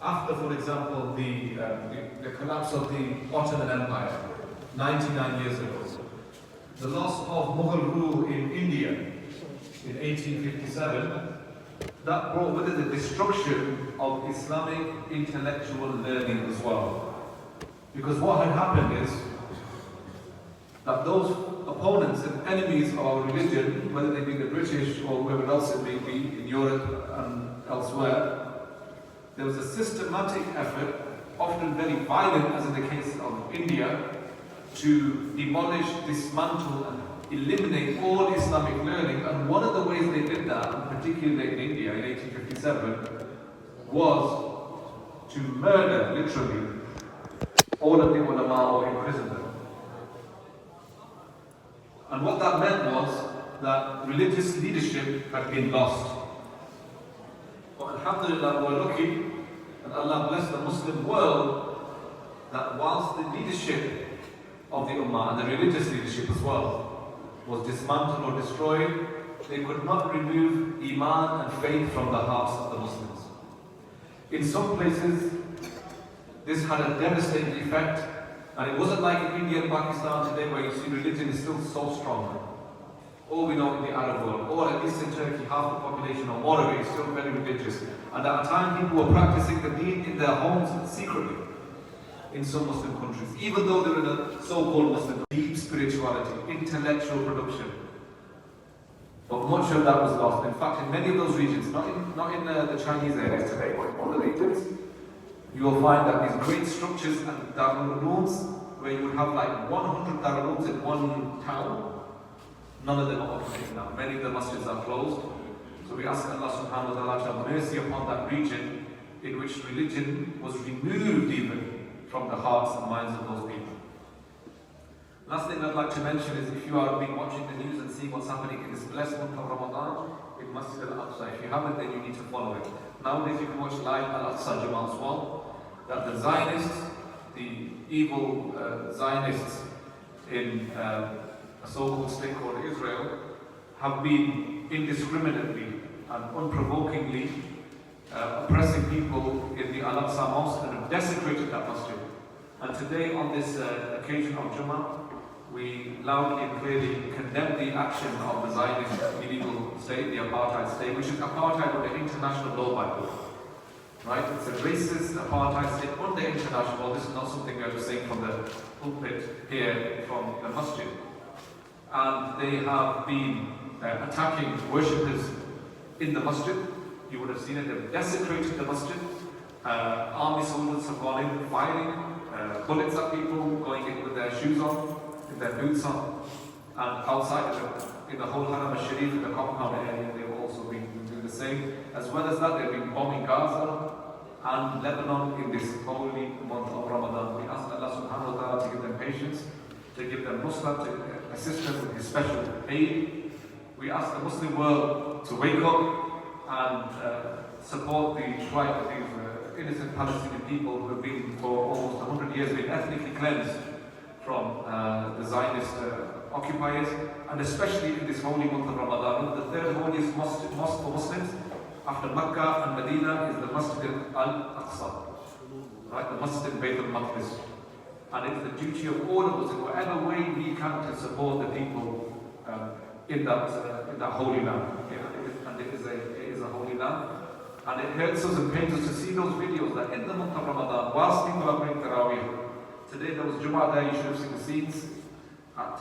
after, for example, the collapse of the Ottoman Empire 99 years ago, the loss of Mughal rule in India in 1857, that brought with it the destruction of Islamic intellectual learning as well. Because what had happened is that those opponents and enemies of our religion, whether they be the British or whoever else it may be in Europe and elsewhere, there was a systematic effort, often very violent as in the case of India, to demolish, dismantle and eliminate all Islamic learning. And one of the ways they did that, particularly in India in 1857, was to murder, literally, all of the ulama or imprison them. And what that meant was that religious leadership had been lost. But alhamdulillah, we're lucky, and Allah bless the Muslim world, that whilst the leadership of the Ummah and the religious leadership as well was dismantled or destroyed, they could not remove Iman and faith from the hearts of the Muslims. In some places, this had a devastating effect, and it wasn't like in India and Pakistan today where you see religion is still so strong. Or we know in the Arab world, or at least in Turkey, half the population or more of it is still very religious. And at a time people were practicing the deen in their homes secretly in some Muslim countries, even though they're in a so-called Muslim, deep spirituality, intellectual production. But much of that was lost. In fact, in many of those regions, not in the Chinese areas today, but in other regions, you will find that these great structures and darul-ulooms, where you would have like 100 darul-ulooms in one town, none of them are operating now. Many of the masjids are closed. So we ask Allah subhanahu wa ta'ala to have mercy upon that region in which religion was removed even from the hearts and minds of those people. Last thing I'd like to mention is if you have been watching the news and seeing what's happening in this blessed month of Ramadan in Masjid al-Aqsa. If you haven't, then you need to follow it. Nowadays you can watch live al-Aqsa Jum'ah as well. That the Zionists, the evil Zionists in a so-called state called Israel, have been indiscriminately and unprovokingly oppressing people in the Al-Aqsa Mosque and have desecrated that masjid. And today on this occasion of Jum'ah, we loudly and clearly condemn the action of the Zionist illegal state, the apartheid state, which is apartheid under international law, by the way. Right? It's a racist apartheid state under international law. This is not something I'm saying from the pulpit here from the masjid. And they have been attacking worshippers in the masjid. You would have seen it, they've desecrated the masjid. Army soldiers have gone in firing bullets at people, going in with their shoes on, with their boots on. And outside in the whole Haram al-Sharif, in the compound area, they've also been doing the same. As well as that, they've been bombing Gaza and Lebanon in this holy month of Ramadan. We ask Allah subhanahu wa ta'ala to give them patience, to give them nusra, to assist them with His special aid. We ask the Muslim world to wake up and support the plight of these innocent Palestinian people who have been for almost 100 years been ethnically cleansed from the Zionist occupiers, and especially in this holy month of Ramadan. The third holiest mosque for Muslims after Mecca and Medina is the Masjid al-Aqsa, right? The Masjid Bayt al-Maqdis. And it's the duty of all of us in whatever way we can to support the people in that holy land. And it is a holy land. And it hurts us and pains us to see those videos that in the month of Ramadan, whilst people are praying Taraweeh, today there was Jum'ah there, you should have seen the scenes at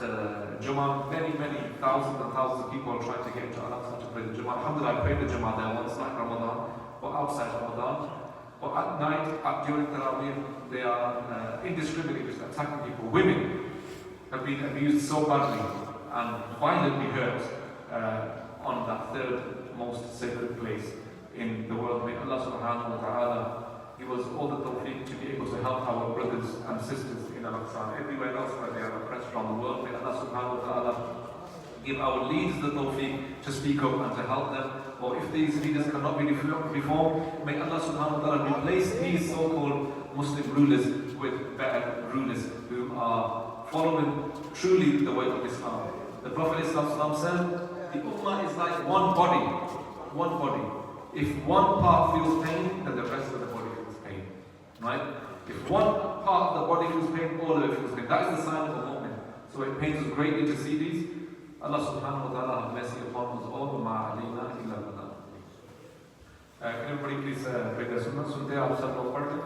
Jum'ah. Many thousands and thousands of people are trying to get into Al-Aqsa to pray the Jum'ah. Alhamdulillah, I prayed the Jum'ah there once, not Ramadan, but outside Ramadan. But at night, during Taraweeh, they are indiscriminately just attacking people. Women have been abused so badly and violently hurt on that third most sacred place in the world. May Allah subhanahu wa ta'ala give us all the tawfiq to be able to help our brothers and sisters in Al-Aqsa and everywhere else where they are oppressed from the world. May Allah subhanahu wa ta'ala give our leaders the tawfiq to speak up and to help them. Or if these leaders cannot be reformed, may Allah subhanahu wa ta'ala replace these so-called Muslim rulers with better rulers who are following truly the way of Islam. The Prophet ﷺ said, the Ummah is like one body. If one part feels pain, then the rest of the body feels pain. one part of the body feels pain, all of it feels pain. That is the sign of a mu'min. So it pains us greatly to see these. Allah subhanahu wa ta'ala have mercy upon us all. Ma alayna illa al-balagh. Can everybody please bring their sunnah? Sunte aap sab log padh lein.